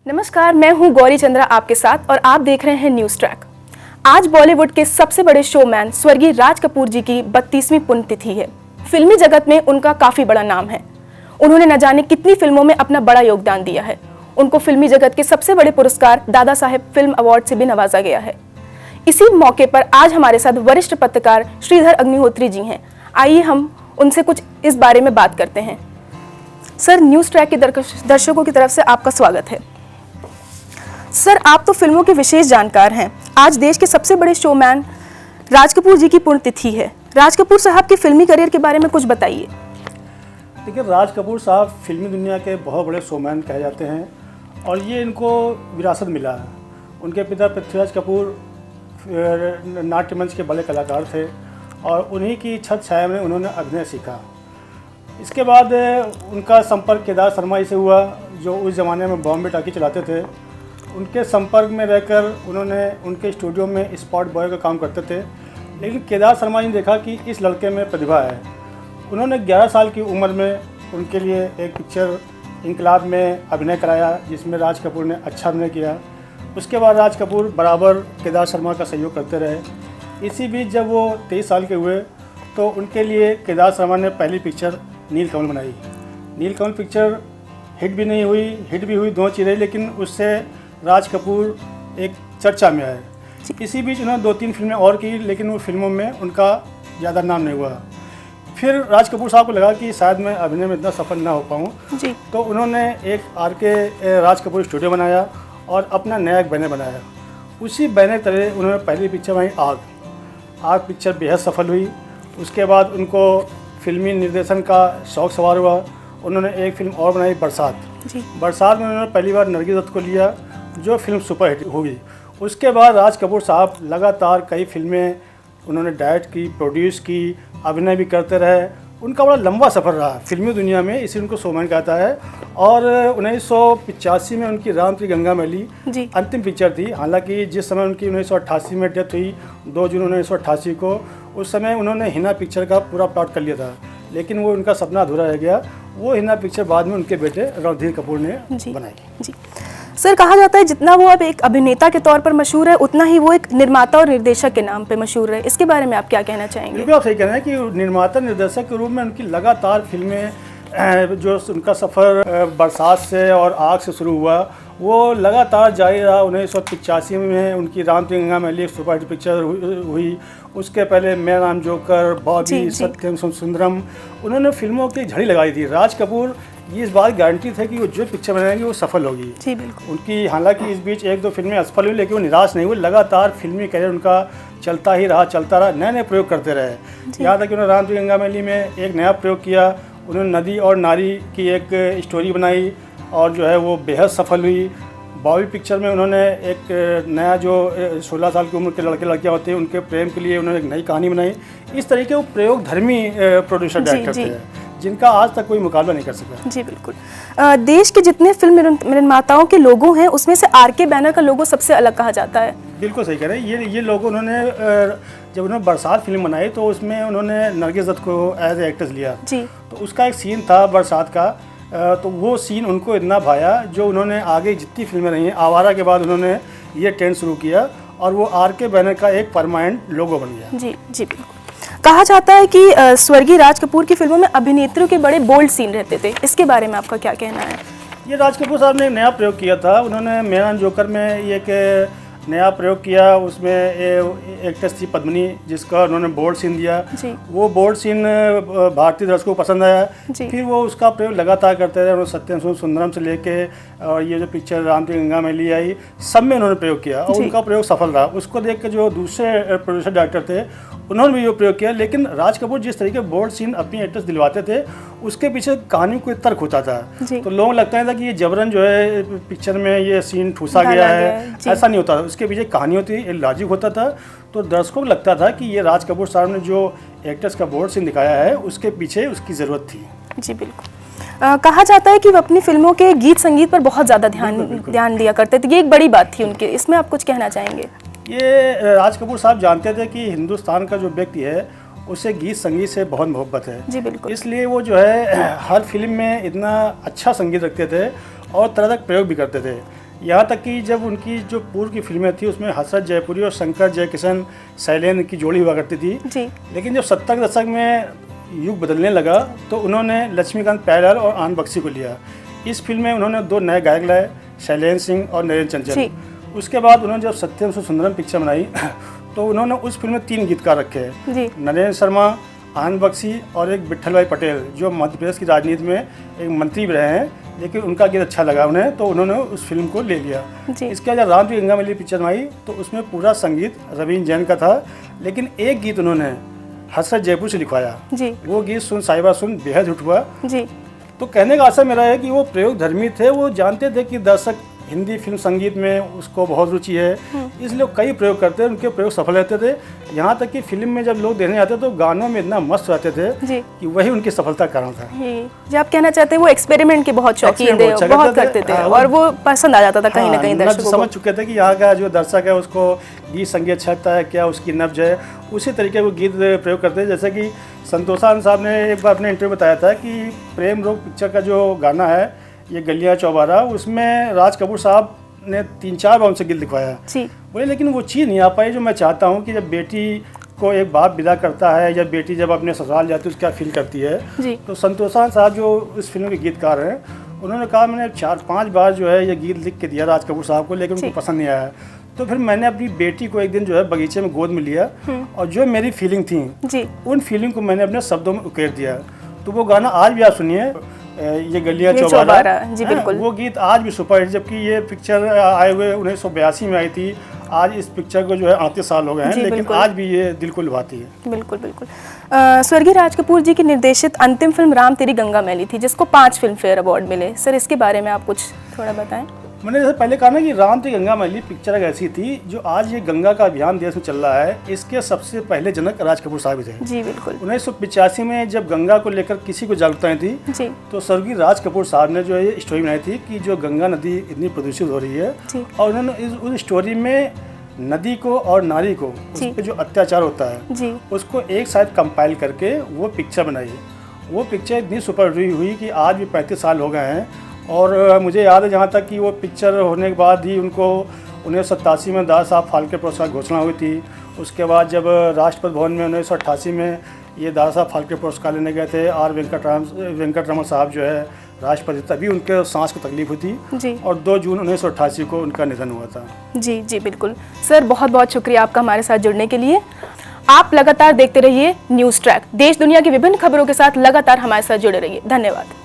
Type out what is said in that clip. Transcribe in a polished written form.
नमस्कार, मैं हूं गौरी चंद्रा आपके साथ और आप देख रहे हैं न्यूज़ ट्रैक। आज बॉलीवुड के सबसे बड़े शोमैन स्वर्गीय राज कपूर जी की 32वीं पुण्यतिथि है। फिल्मी जगत में उनका काफी बड़ा नाम है। उन्होंने न जाने कितनी फिल्मों में अपना बड़ा योगदान दिया है। उनको फिल्मी जगत के सबसे बड़े पुरस्कार दादा साहेब फिल्म अवार्ड से भी नवाजा गया है। इसी मौके पर आज हमारे साथ वरिष्ठ पत्रकार श्रीधर अग्निहोत्री जी हैं। आइए हम उनसे कुछ इस बारे में बात करते हैं। सर, न्यूज़ ट्रैक के दर्शकों की तरफ से आपका स्वागत है। सर, आप तो फिल्मों के विशेष जानकार हैं। आज देश के सबसे बड़े शोमैन राज कपूर जी की पुण्यतिथि है। राज कपूर साहब के फिल्मी करियर के बारे में कुछ बताइए। देखिए, राज कपूर साहब फिल्मी दुनिया के बहुत बड़े शोमैन कहे जाते हैं और ये इनको विरासत मिला है। उनके पिता पृथ्वीराज कपूर नाट्य मंच के बड़े कलाकार थे और उन्हीं की छत्र छाया में उन्होंने अभिनय सीखा। इसके बाद उनका संपर्क केदार शर्मा जी से हुआ, जो उस ज़माने में बॉम्बे टाकी चलाते थे। उनके संपर्क में रहकर उन्होंने उनके स्टूडियो में स्पॉट बॉय का काम करते थे। लेकिन केदार शर्मा जी ने देखा कि इस लड़के में प्रतिभा है। उन्होंने 11 साल की उम्र में उनके लिए एक पिक्चर इंकलाब में अभिनय कराया, जिसमें राज कपूर ने अच्छा अभिनय किया। उसके बाद राज कपूर बराबर केदार शर्मा का सहयोग करते रहे। इसी बीच जब वो 23 साल के हुए तो उनके लिए केदार शर्मा ने पहली पिक्चर नीलकमल बनाई। नीलकमल पिक्चर हिट भी नहीं हुई, हिट भी हुई, दोनों चीज़ें, लेकिन उससे राज कपूर एक चर्चा में आए। इसी बीच उन्होंने 2-3 फिल्में और की, लेकिन वो फिल्मों में उनका ज़्यादा नाम नहीं हुआ। फिर राज कपूर साहब को लगा कि शायद मैं अभिनय में इतना सफल ना हो पाऊँ, तो उन्होंने एक आर.के. राज कपूर स्टूडियो बनाया और अपना नया एक बैनर बनाया। उसी बैनर तरह उन्होंने पहली पिक्चर बनाई आग पिक्चर बेहद सफल हुई। उसके बाद उनको फिल्मी निर्देशन का शौक़ सवार हुआ। उन्होंने एक फिल्म और बनाई बरसात में उन्होंने पहली बार नरगिस दत्त को लिया, जो फिल्म सुपरहिट हुई। उसके बाद राज कपूर साहब लगातार कई फिल्में उन्होंने डायरेक्ट की, प्रोड्यूस की, अभिनय भी करते रहे। उनका बड़ा लंबा सफ़र रहा फिल्मी दुनिया में, इसी उनको शोमैन कहता है। और 1985 में उनकी राम तेरी गंगा मैली अंतिम पिक्चर थी। हालांकि जिस समय उनकी 1988 में डेथ हुई, 2 जून 1988 को, उस समय उन्होंने हिना पिक्चर का पूरा प्लॉट कर लिया था, लेकिन वो उनका सपना अधूरा रह गया। वो हिना पिक्चर बाद में उनके बेटे रणधीर कपूर ने बनाई। सर, कहा जाता है जितना वो अब एक अभिनेता के तौर पर मशहूर है, उतना ही वो एक निर्माता और निर्देशक के नाम पे मशहूर है। इसके बारे में आप क्या कहना चाहेंगे? बिल्कुल आप सही कह रहे हैं कि निर्माता निर्देशक के रूप में उनकी लगातार फिल्में, जो उनका सफ़र बरसात से और आग से शुरू हुआ, वो लगातार जारी रहा। 1985 में उनकी राम तेरी गंगा मैली सुपरहिट पिक्चर हुई। उसके पहले मैं नाम जोकर, बॉबी, सत्यम सुंदरम, उन्होंने फिल्मों की झड़ी लगाई थी। राज कपूर ये इस बात गारंटी थे कि वो जो पिक्चर बनाएंगे वो सफल होगी। जी बिल्कुल। उनकी हालांकि इस बीच 1-2 फिल्में असफल हुई, लेकिन वो निराश नहीं हुए। लगातार फिल्मी करियर उनका चलता रहा, नए प्रयोग करते रहे। यहाँ तक कि उन्होंने राम तेरी गंगा मैली में एक नया प्रयोग किया। उन्होंने नदी और नारी की एक स्टोरी बनाई और जो है वो बेहद सफल हुई। बॉबी पिक्चर में उन्होंने एक नया, जो 16 साल की उम्र के लड़के लड़कियाँ होते हैं, उनके प्रेम के लिए उन्होंने एक नई कहानी बनाई। इस तरीके वो प्रयोग धर्मी प्रोड्यूसर डायरेक्टर थे, जिनका आज तक कोई मुकाबला नहीं कर सका। जी बिल्कुल। देश के जितने फिल्म निर्माताओं के लोगो हैं, उसमें से आर.के. बैनर का लोगो सबसे अलग कहा जाता है। बिल्कुल सही कह रहे हैं। ये लोगो उन्होंने जब उन्होंने बरसात फिल्म बनाई तो उसमें उन्होंने नरगिस दत्त को एज ए एक्ट्रेस लिया। तो उसका एक सीन था बरसात का, तो वो सीन उनको इतना भाया, जो उन्होंने आगे जितनी फिल्में रही हैं, आवारा के बाद उन्होंने ये ट्रेंड शुरू किया और वो आर.के. बैनर का एक परमानेंट लोगो बन गया। जी बिल्कुल। कहा जाता है कि स्वर्गीय राज कपूर की फिल्मों में अभिनेत्रियों के बड़े बोल्ड सीन रहते थे। इसके बारे में आपका क्या कहना है? ये राज कपूर साहब ने एक नया प्रयोग किया था। उन्होंने मेरा नाम जोकर में ये एक नया प्रयोग किया। उसमें एक्ट्रेस थी पद्मिनी, जिसका उन्होंने बोल्ड सीन दिया। वो बोल्ड सीन भारतीय दर्शकों को पसंद आया। फिर वो उसका प्रयोग लगातार करते रहे। उन्होंने सत्यम सुंदरम से लेके और ये जो पिक्चर राम तेरी गंगा मैली आई, सब में उन्होंने प्रयोग किया और उनका प्रयोग सफल रहा। उसको देख के जो दूसरे प्रोड्यूसर डायरेक्टर थे, उन्होंने भी ये प्रयोग किया। लेकिन राज कपूर जिस तरीके बोल्ड सीन अपनी एक्ट्रेस दिलवाते थे, उसके पीछे कहानी को तर्क होता था। तो लोगों को लगता था कि ये जबरन जो है पिक्चर में ये सीन ठूसा गया है, ऐसा नहीं होता था। उसके पीछे कहानी होती थी, लॉजिक होता था। तो दर्शकों को लगता था कि ये राज कपूर साहब ने जो एक्ट्रेस का बोल्ड सीन दिखाया है, उसके पीछे उसकी ज़रूरत थी। जी बिल्कुल। कहा जाता है कि वो अपनी फिल्मों के गीत संगीत पर बहुत ज़्यादा ध्यान दिया करते थे। ये एक बड़ी बात थी उनके, इसमें आप कुछ कहना चाहेंगे? ये राज कपूर साहब जानते थे कि हिंदुस्तान का जो व्यक्ति है, उसे गीत संगीत से बहुत मोहब्बत है। जी बिल्कुल। इसलिए वो जो है हर फिल्म में इतना अच्छा संगीत रखते थे और तरह तरह प्रयोग भी करते थे। यहाँ तक कि जब उनकी जो पूर्व की फिल्में थी उसमें हसरत जयपुरी और शंकर जयकिशन शैलेंद्र की जोड़ी हुआ करती थी जी। लेकिन जब 70 के दशक में युग बदलने लगा तो उन्होंने लक्ष्मीकांत प्यारेलाल और आनंद बख्शी को लिया। इस फिल्म में उन्होंने 2 नए गायक लाए, शैलेंद्र सिंह और नरेंद्र चंचल। उसके बाद उन्होंने जब सत्यम सुंदरम पिक्चर बनाई तो उन्होंने उस फिल्म में 3 गीतकार रखे हैं, नरेंद्र शर्मा, आनंद बख्शी और एक विट्ठल भाई पटेल, जो मध्य प्रदेश की राजनीति में एक मंत्री भी रहे हैं, लेकिन उनका गीत अच्छा लगा उन्हें तो उन्होंने उस फिल्म को ले लिया। इसके बाद जब राम की गंगा मैली पिक्चर आई तो उसमें पूरा संगीत रवींद्र जैन का था, लेकिन एक गीत उन्होंने हसरत जयपुर से लिखवाया। वो गीत सुन साहिबा सुन बेहद हिट हुआ। तो कहने का आशा मेरा है कि वो प्रयोग धर्मी थे, वो जानते थे कि दर्शक हिंदी फिल्म संगीत में उसको बहुत रुचि है, इसलिए कई प्रयोग करते हैं, उनके प्रयोग सफल रहते थे। यहाँ तक कि फिल्म में जब लोग देखने आते तो गानों में इतना मस्त रहते थे कि वही उनकी सफलता का कारण था। जी, आप कहना चाहते हैं वो एक्सपेरिमेंट के बहुत शौकीन थे, बहुत करते थे और वो पसंद आ जाता था कहीं ना कहीं दर्शकों को। समझ चुके थे कि यहाँ का जो दर्शक है उसको गीत संगीत अच्छा लगता है, क्या उसकी नब्ज है, उसी तरीके वो गीत प्रयोग करते हैं। जैसे कि संतोषान साहब ने एक बार अपने इंटरव्यू बताया था कि प्रेम रोग पिक्चर का जो गाना है ये गलियां चौबारा, उसमें राज कपूर साहब ने 3-4 बार उनसे गीत लिखवाया। बोले लेकिन वो चीज़ नहीं आ पाई जो मैं चाहता हूँ कि जब बेटी को एक बाप विदा करता है या बेटी जब अपने ससुराल जाती है उसकी क्या फील करती है। तो संतोषान साहब जो इस फिल्म के गीतकार हैं उन्होंने कहा मैंने 4-5 बार जो है ये गीत लिख के दिया राज कपूर साहब को, लेकिन उनको पसंद नहीं आया। तो फिर मैंने अपनी बेटी को एक दिन जो है बगीचे में गोद में लिया और जो मेरी फीलिंग थी उन फीलिंग को मैंने अपने शब्दों में उकेर दिया। तो वो गाना आज भी आप सुनिए, ये गलियां चौबारा, जी बिल्कुल, वो गीत आज भी सुपर हिट, जबकि ये पिक्चर आए हुए 1982 में आई थी। आज इस पिक्चर को जो है 38 साल हो गए हैं, लेकिन आज भी ये दिल को लुभाती है। बिल्कुल बिल्कुल। स्वर्गीय राज कपूर जी की निर्देशित अंतिम फिल्म राम तेरी गंगा मैली थी, जिसको 5 फिल्म फेयर अवार्ड मिले। सर इसके बारे में आप कुछ थोड़ा बताएं। मैंने जैसे पहले कहा ना कि राम तेरी गंगा मैली पिक्चर एक ऐसी थी जो आज ये गंगा का अभियान देश में चल रहा है, इसके सबसे पहले जनक राज कपूर साहब थे। जी बिल्कुल। 1985 में जब गंगा को लेकर किसी को जागरूकता नहीं थी तो स्वर्गीय राज कपूर साहब ने जो ये स्टोरी बनाई थी कि जो गंगा नदी इतनी प्रदूषित हो रही है, और उन्होंने उस स्टोरी में नदी को और नारी को उस पर जो अत्याचार होता है उसको एक साथ कंपाइल करके वो पिक्चर बनाई। वो पिक्चर इतनी सुपर हिट हुई कि आज भी 35 साल हो गए हैं। और मुझे याद है जहाँ तक कि वो पिक्चर होने के बाद ही उनको 1987 में दादा साहब फाल्के पुरस्कार घोषणा हुई थी। उसके बाद जब राष्ट्रपति भवन में 1988 में ये दादा साहब फाल्के पुरस्कार लेने गए थे, आर वेंकटरमण साहब जो है राष्ट्रपति, तभी उनके सांस को तकलीफ हुई थी और 2 जून 1988 को उनका निधन हुआ था। जी जी बिल्कुल। सर बहुत बहुत शुक्रिया आपका हमारे साथ जुड़ने के लिए। आप लगातार देखते रहिए न्यूज़ ट्रैक, देश दुनिया की विभिन्न खबरों के साथ लगातार हमारे साथ जुड़े रहिए। धन्यवाद।